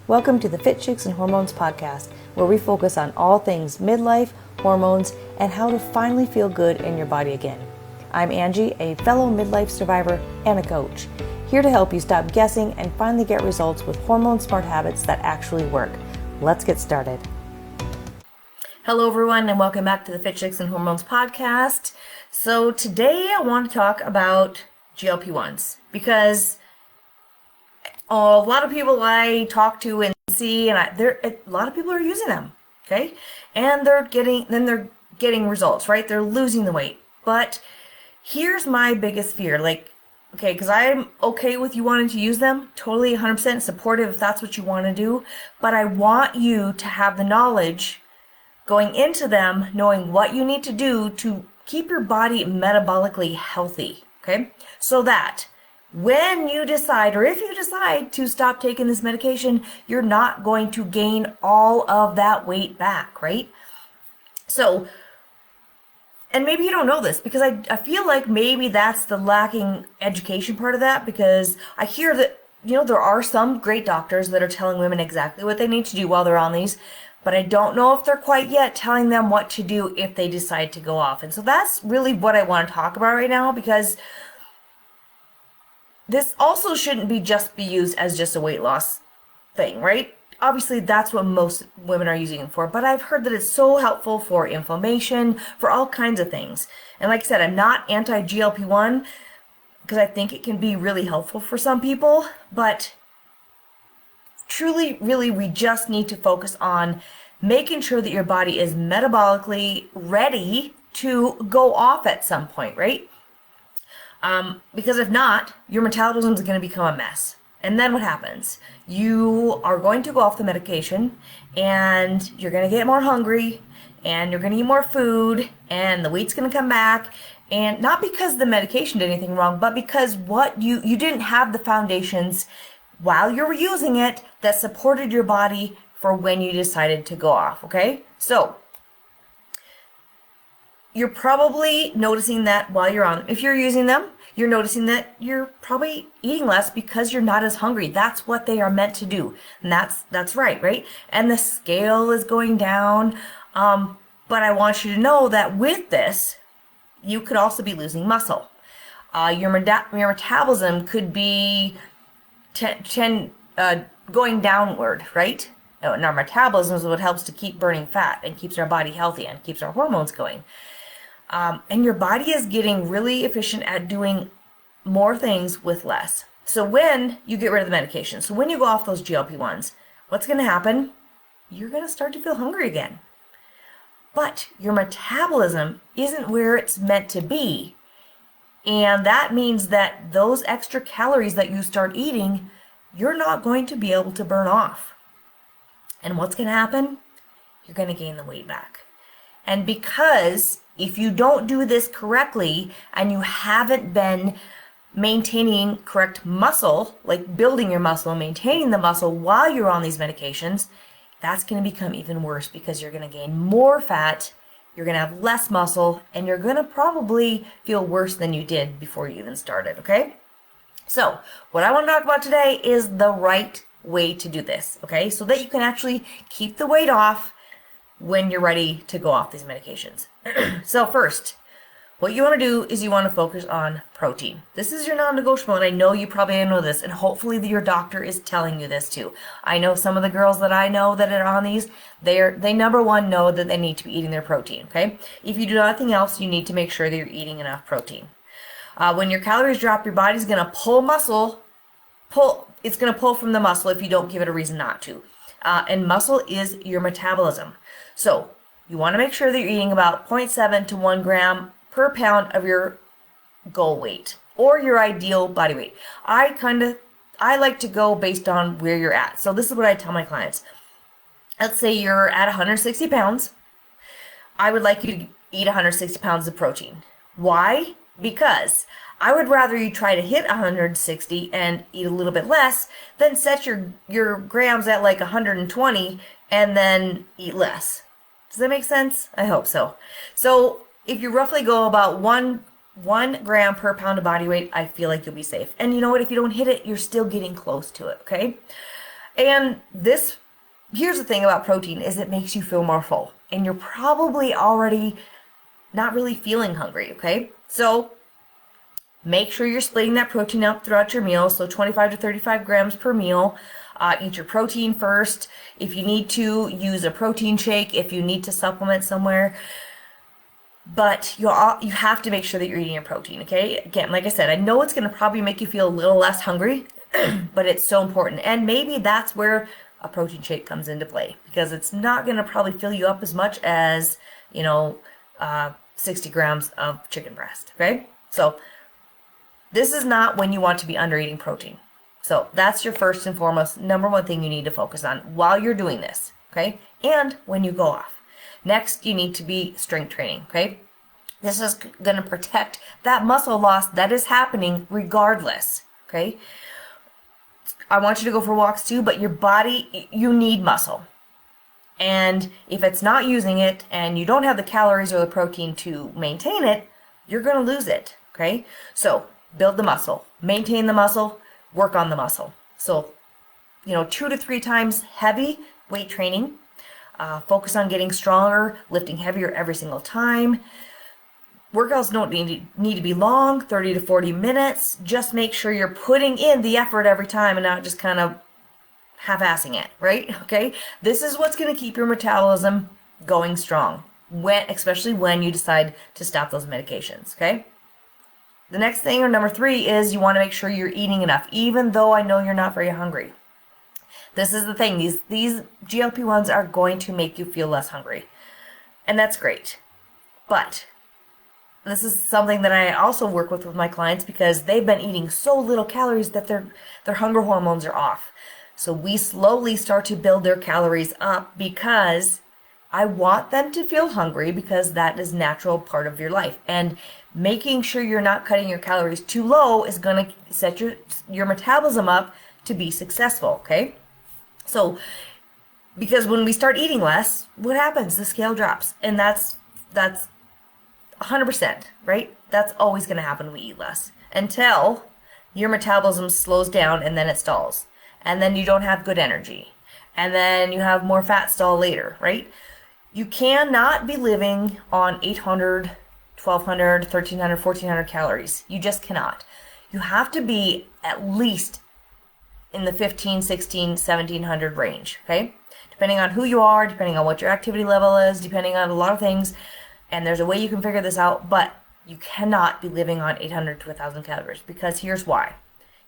Welcome to the Fit Chicks and Hormones podcast, where we focus on all things midlife, hormones, and how to finally feel good in your body again. I'm Angie, a fellow midlife survivor and a coach, here to help you stop guessing and finally get results with hormone smart habits that actually work. Let's get started. Hello everyone, and welcome back to the Fit Chicks and Hormones podcast. So today I want to talk about GLP-1s because a lot of people I talk to and see, and a lot of people are using them, okay? And they're getting results, right? They're losing the weight. But here's my biggest fear, okay, because I'm okay with you wanting to use them, totally 100% supportive if that's what you want to do, but I want you to have the knowledge going into them, knowing what you need to do to keep your body metabolically healthy, okay? So that when you decide, or if you decide to stop taking this medication, you're not going to gain all of that weight back, right? So, and maybe you don't know this, because I feel like maybe that's the lacking education part of that, because I hear that, there are some great doctors that are telling women exactly what they need to do while they're on these, but I don't know if they're quite yet telling them what to do if they decide to go off. And so that's really what I want to talk about right now, because this also shouldn't be used as just a weight loss thing, right? Obviously, that's what most women are using it for, but I've heard that it's so helpful for inflammation, for all kinds of things. And like I said, I'm not anti-GLP-1 because I think it can be really helpful for some people, but truly, really, we just need to focus on making sure that your body is metabolically ready to go off at some point, right? Because if not, your metabolism is going to become a mess. And then what happens? You are going to go off the medication, and you're going to get more hungry, and you're going to eat more food, and the weight's going to come back. And not because the medication did anything wrong, but because you didn't have the foundations while you were using it that supported your body for when you decided to go off, okay? So you're probably noticing that while you're on, if you're using them, you're noticing that you're probably eating less because you're not as hungry. That's what they are meant to do. And that's right? And the scale is going down. But I want you to know that with this, you could also be losing muscle. Your metabolism could be going downward, right? And our metabolism is what helps to keep burning fat and keeps our body healthy and keeps our hormones going. And your body is getting really efficient at doing more things with less. So when you get rid of the medication, so when you go off those GLP-1s, what's going to happen? You're going to start to feel hungry again. But your metabolism isn't where it's meant to be. And that means that those extra calories that you start eating, you're not going to be able to burn off. And what's going to happen? You're going to gain the weight back. And because if you don't do this correctly and you haven't been maintaining correct muscle, like building your muscle and maintaining the muscle while you're on these medications, that's going to become even worse because you're going to gain more fat, you're going to have less muscle, and you're going to probably feel worse than you did before you even started, okay? So what I want to talk about today is the right way to do this, okay? So that you can actually keep the weight off when you're ready to go off these medications. So first, what you want to do is you want to focus on protein. This is your non-negotiable, and I know you probably know this, and hopefully your doctor is telling you this too. I know some of the girls that I know that are on these, they number one know that they need to be eating their protein, okay? If you do nothing else, you need to make sure that you're eating enough protein. When your calories drop, your body's going to it's going to pull from the muscle if you don't give it a reason not to. And muscle is your metabolism. So you want to make sure that you're eating about 0.7 to 1 gram per pound of your goal weight or your ideal body weight. I like to go based on where you're at. So this is what I tell my clients. Let's say you're at 160 pounds. I would like you to eat 160 pounds of protein. Why? Because I would rather you try to hit 160 and eat a little bit less than set your grams at like 120 and then eat less. Does that make sense? I hope so. So if you roughly go about 1 gram per pound of body weight, I feel like you'll be safe. And you know what? If you don't hit it, you're still getting close to it, okay? And here's the thing about protein is it makes you feel more full. And you're probably already not really feeling hungry, okay? So make sure you're splitting that protein up throughout your meal, so 25 to 35 grams per meal. Eat your protein first. If you need to, use a protein shake if you need to supplement somewhere. But you have to make sure that you're eating your protein, okay? Again, like I said, I know it's going to probably make you feel a little less hungry, but it's so important. And maybe that's where a protein shake comes into play, because it's not going to probably fill you up as much as, 60 grams of chicken breast, okay? So this is not when you want to be under eating protein. So that's your first and foremost, number one thing you need to focus on while you're doing this, okay? And when you go off. Next, you need to be strength training, okay? This is going to protect that muscle loss that is happening regardless, okay? I want you to go for walks too, but your body, you need muscle. And if it's not using it and you don't have the calories or the protein to maintain it, you're going to lose it, okay? So build the muscle, maintain the muscle, work on the muscle. So, 2 to 3 times heavy weight training. Focus on getting stronger, lifting heavier every single time. Workouts don't need to be long, 30 to 40 minutes. Just make sure you're putting in the effort every time and not just kind of half-assing it, right? Okay? This is what's going to keep your metabolism going strong, especially when you decide to stop those medications, okay? The next thing, or number 3, is you want to make sure you're eating enough, even though I know you're not very hungry. This is the thing. These GLP-1s are going to make you feel less hungry. And that's great. But this is something that I also work with my clients, because they've been eating so little calories that their hunger hormones are off. So we slowly start to build their calories up, because I want them to feel hungry, because that is a natural part of your life. And making sure you're not cutting your calories too low is going to set your metabolism up to be successful, okay? So, because when we start eating less, what happens? The scale drops. And that's 100%, right? That's always going to happen when we eat less, until your metabolism slows down and then it stalls. And then you don't have good energy. And then you have more fat stall later, right? You cannot be living on 800, 1200, 1300, 1400 calories. You just cannot. You have to be at least in the 15, 16, 1700 range, okay? Depending on who you are, depending on what your activity level is, depending on a lot of things. And there's a way you can figure this out, but you cannot be living on 800 to 1000 calories, because here's why.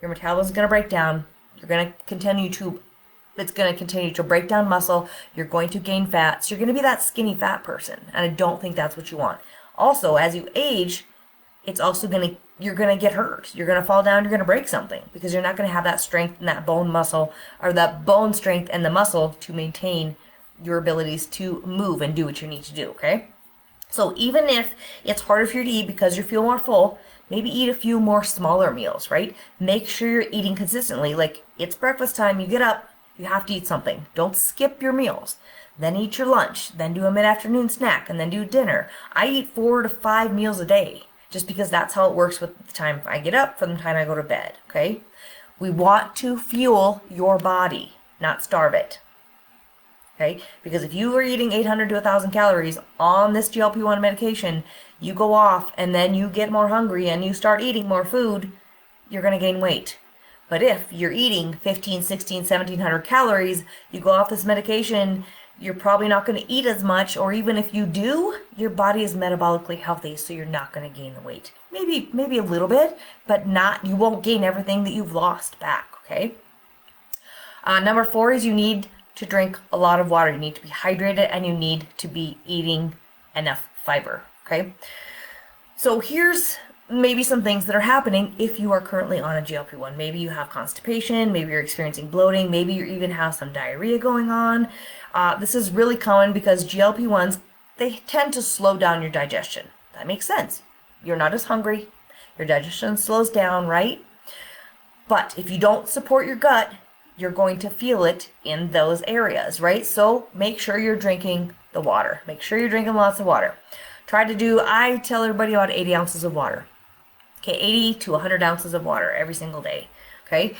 Your metabolism is going to break down. It's going to continue to break down muscle. You're going to gain fat. So you're going to be that skinny fat person. And I don't think that's what you want. Also, as you age, you're going to get hurt. You're going to fall down. You're going to break something, because you're not going to have that strength and that bone muscle, or that bone strength and the muscle to maintain your abilities to move and do what you need to do, okay? So even if it's harder for you to eat because you feel more full, maybe eat a few more smaller meals, right? Make sure you're eating consistently. Like, it's breakfast time, you get up, you have to eat something. Don't skip your meals. Then eat your lunch, then do a mid-afternoon snack, and then do dinner. I eat 4 to 5 meals a day, just because that's how it works with the time I get up from the time I go to bed, okay? We want to fuel your body, not starve it. Okay? Because if you are eating 800 to 1000 calories on this GLP-1 medication, you go off and then you get more hungry and you start eating more food, you're going to gain weight. But if you're eating 15, 16, 1700 calories, you go off this medication, you're probably not going to eat as much, or even if you do, your body is metabolically healthy, so you're not going to gain the weight. Maybe a little bit, but you won't gain everything that you've lost back, okay? Number 4 is you need to drink a lot of water. You need to be hydrated, and you need to be eating enough fiber, okay? So here's maybe some things that are happening if you are currently on a GLP-1. Maybe you have constipation, maybe you're experiencing bloating, maybe you even have some diarrhea going on. This is really common because GLP-1s, they tend to slow down your digestion. That makes sense. You're not as hungry, your digestion slows down, right? But if you don't support your gut, you're going to feel it in those areas, right? So make sure you're drinking the water. Make sure you're drinking lots of water. I tell everybody about 80 ounces of water. Okay, 80 to 100 ounces of water every single day. Okay?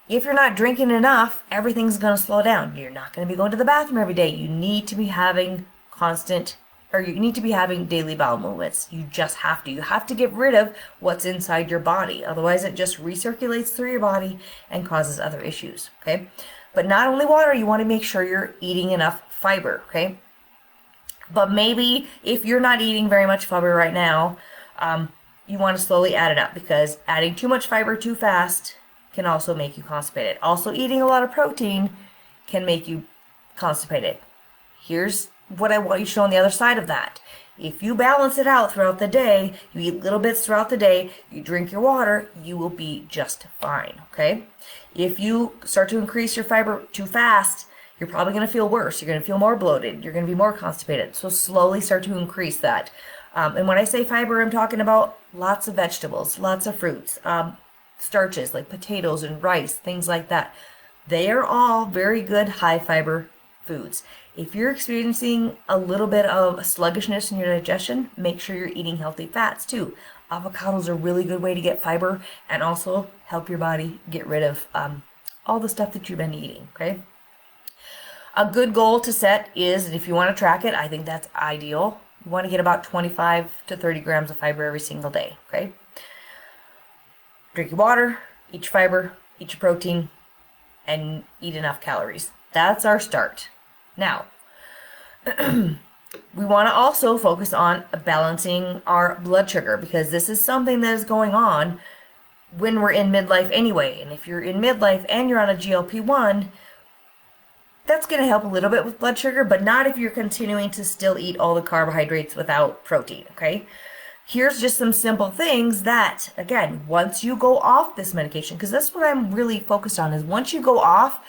If you're not drinking enough, everything's going to slow down. You're not going to be going to the bathroom every day. You need to be having you need to be having daily bowel movements. You just have to. You have to get rid of what's inside your body. Otherwise, it just recirculates through your body and causes other issues, okay? But not only water, you want to make sure you're eating enough fiber, okay? But maybe if you're not eating very much fiber right now, you want to slowly add it up, because adding too much fiber too fast can also make you constipated. Also, eating a lot of protein can make you constipated. Here's what I want you to show on the other side of that. If you balance it out throughout the day, you eat little bits throughout the day, you drink your water, you will be just fine, okay? If you start to increase your fiber too fast, you're probably going to feel worse. You're going to feel more bloated. You're going to be more constipated. So slowly start to increase that. And when I say fiber, I'm talking about lots of vegetables, lots of fruits, starches like potatoes and rice, things like that. They are all very good high fiber foods. If you're experiencing a little bit of sluggishness in your digestion, make sure you're eating healthy fats too. Avocados are a really good way to get fiber and also help your body get rid of all the stuff that you've been eating, okay? A good goal to set is, and if you want to track it, I think that's ideal. You want to get about 25 to 30 grams of fiber every single day, okay? Drink your water, eat your fiber, eat your protein, and eat enough calories. That's our start. Now, we want to also focus on balancing our blood sugar, because this is something that is going on when we're in midlife anyway. And if you're in midlife and you're on a GLP-1, that's going to help a little bit with blood sugar, but not if you're continuing to still eat all the carbohydrates without protein, okay? Here's just some simple things that, again, once you go off this medication, because that's what I'm really focused on, is once you go off,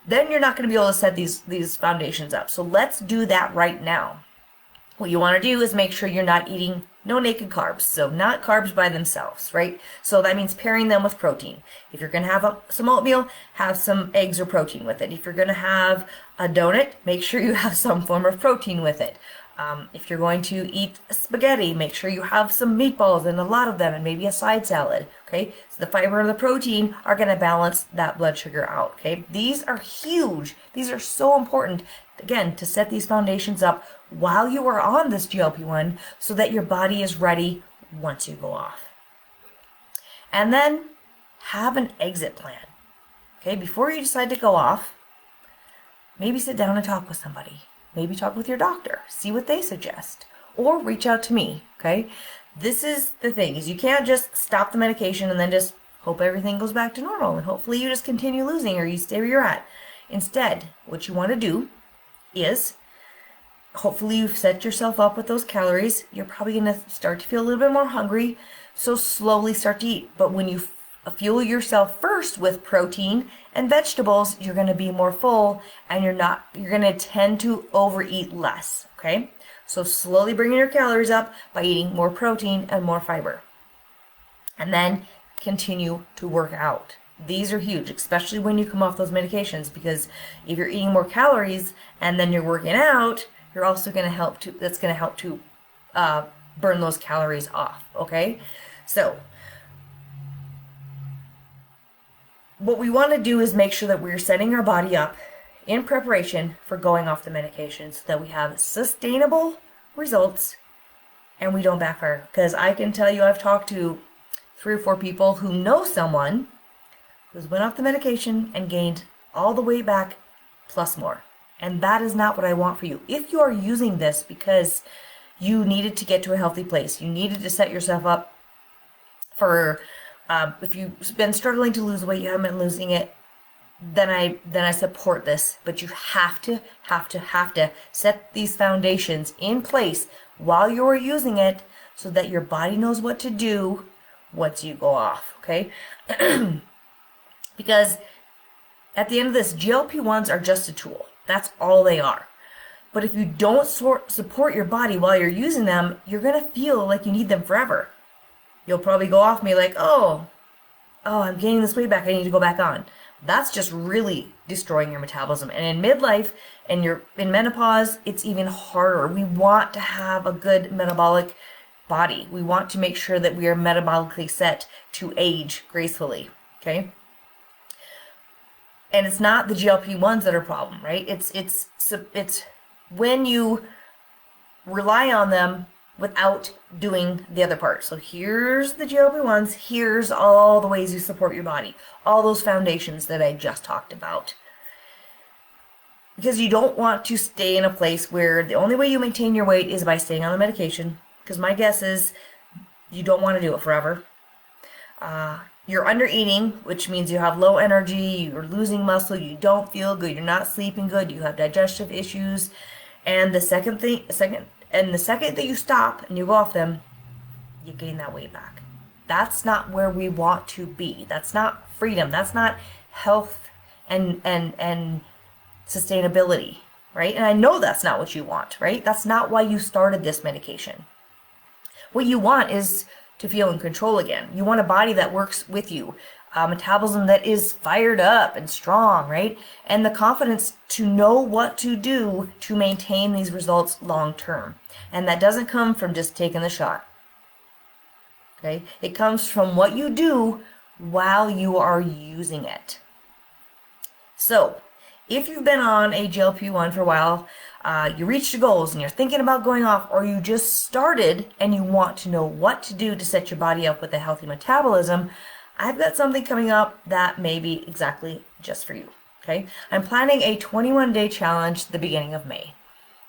then you're not going to be able to set these foundations up. So let's do that right now. What you want to do is make sure you're not eating no naked carbs, so not carbs by themselves, right? So that means pairing them with protein. If you're going to have some oatmeal, have some eggs or protein with it. If you're going to have a donut, make sure you have some form of protein with it. If you're going to eat spaghetti, make sure you have some meatballs and a lot of them, and maybe a side salad, okay? So the fiber and the protein are going to balance that blood sugar out, okay? These are huge. These are so important, again, to set these foundations up while you are on this GLP-1 so that your body is ready once you go off. And then have an exit plan, okay? Before you decide to go off, maybe sit down and talk with somebody. Maybe talk with your doctor, see what they suggest, or reach out to me, okay? This is the thing, is you can't just stop the medication and then just hope everything goes back to normal, and hopefully you just continue losing or you stay where you're at. Instead, what you want to do is, hopefully you've set yourself up with those calories. You're probably going to start to feel a little bit more hungry, so slowly start to eat. But when you fuel yourself first with protein and vegetables, you're going to be more full, and you're going to tend to overeat less, okay? So slowly bringing your calories up by eating more protein and more fiber. And then continue to work out. These are huge, especially when you come off those medications, because if you're eating more calories and then you're working out, you're also going to that's going to help to burn those calories off, okay? So what we want to do is make sure that we're setting our body up in preparation for going off the medication so that we have sustainable results and we don't backfire. Because I can tell you, I've talked to 3 or 4 people who know someone who's went off the medication and gained all the weight back plus more. And that is not what I want for you. If you are using this because you needed to get to a healthy place, you needed to set yourself up for if you've been struggling to lose weight, you haven't been losing it, then I support this. But you have to set these foundations in place while you're using it so that your body knows what to do once you go off, okay? Because at the end of this, GLP-1s are just a tool. That's all they are. But if you don't support your body while you're using them, you're going to feel like you need them forever. You'll probably go off me like, oh, I'm gaining this weight back, I need to go back on. That's just really destroying your metabolism. And in midlife and you're in menopause, it's even harder. We want to have a good metabolic body. We want to make sure that we are metabolically set to age gracefully, okay? And it's not the GLP-1s that are a problem, right? It's when you rely on them without doing the other part. So here's the GLP-1s, here's all the ways you support your body, all those foundations that I just talked about. Because you don't want to stay in a place where the only way you maintain your weight is by staying on the medication. Because my guess is you don't want to do it forever. You're under eating, which means you have low energy, you're losing muscle, you don't feel good, you're not sleeping good, you have digestive issues. And the second that you stop and you go off them, you're getting that weight back. That's not where we want to be. That's not freedom. That's not health and sustainability, right? And I know that's not what you want, right? That's not why you started this medication. What you want is to feel in control again. You want a body that works with you, a metabolism that is fired up and strong, right? And the confidence to know what to do to maintain these results long term. And that doesn't come from just taking the shot, okay? It comes from what you do while you are using it. So, if you've been on a GLP-1 for a while, you reached your goals and you're thinking about going off, or you just started and you want to know what to do to set your body up with a healthy metabolism, I've got something coming up that may be exactly just for you, okay? I'm planning a 21-day challenge at the beginning of May.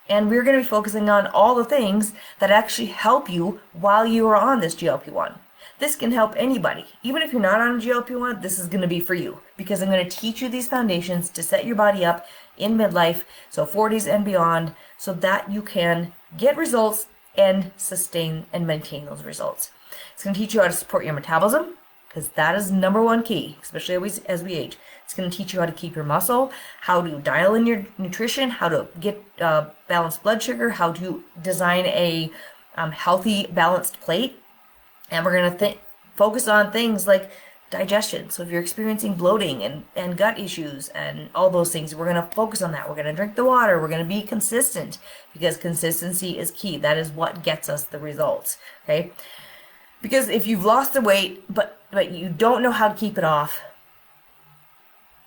And we're going to be focusing on all the things that actually help you while you are on this GLP-1. This can help anybody. Even if you're not on a GLP-1, this is going to be for you, because I'm going to teach you these foundations to set your body up in midlife, so 40s and beyond, so that you can get results and sustain and maintain those results. It's going to teach you how to support your metabolism, because that is number one key, especially as we age. It's going to teach you how to keep your muscle, how to dial in your nutrition, how to get balanced blood sugar, how to design a healthy, balanced plate. And we're going to focus on things like digestion. So if you're experiencing bloating and gut issues and all those things, we're going to focus on that. We're going to drink the water. We're going to be consistent, because consistency is key. That is what gets us the results, okay? Because if you've lost the weight, but you don't know how to keep it off,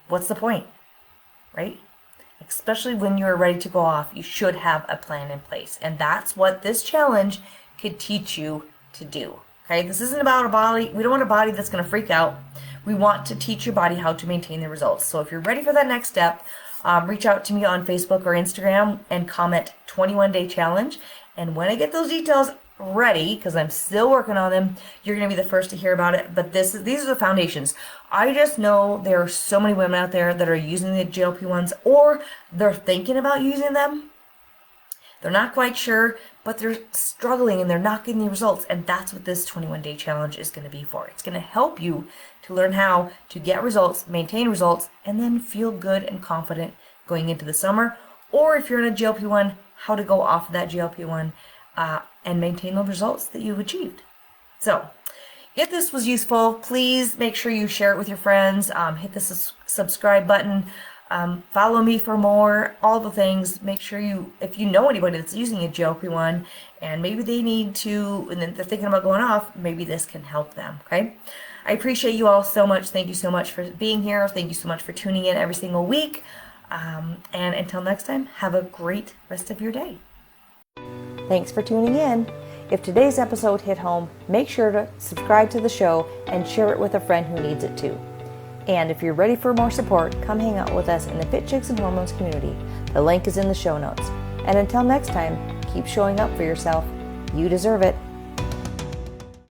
what's the point, right? Especially when you're ready to go off, you should have a plan in place. And that's what this challenge could teach you to do. Okay, this isn't about a body. We don't want a body that's going to freak out. We want to teach your body how to maintain the results. So if you're ready for that next step, reach out to me on Facebook or Instagram and comment 21-day challenge. And when I get those details ready, because I'm still working on them, you're going to be the first to hear about it. But these are the foundations. I just know there are so many women out there that are using the GLP-1s, or they're thinking about using them. They're not quite sure, but they're struggling and they're not getting the results. And that's what this 21-day challenge is going to be for. It's going to help you to learn how to get results, maintain results, and then feel good and confident going into the summer. Or if you're in a GLP-1, how to go off of that GLP-1 and maintain the results that you've achieved. So, if this was useful, please make sure you share it with your friends. Hit the subscribe button. Follow me for more, all the things. Make sure if you know anybody that's using a GLP-1 and maybe they need to, and they're thinking about going off, maybe this can help them, okay? I appreciate you all so much. Thank you so much for being here. Thank you so much for tuning in every single week. And until next time, have a great rest of your day. Thanks for tuning in. If today's episode hit home, make sure to subscribe to the show and share it with a friend who needs it too. And if you're ready for more support, come hang out with us in the Fit Chicks and Hormones community. The link is in the show notes. And until next time, keep showing up for yourself. You deserve it.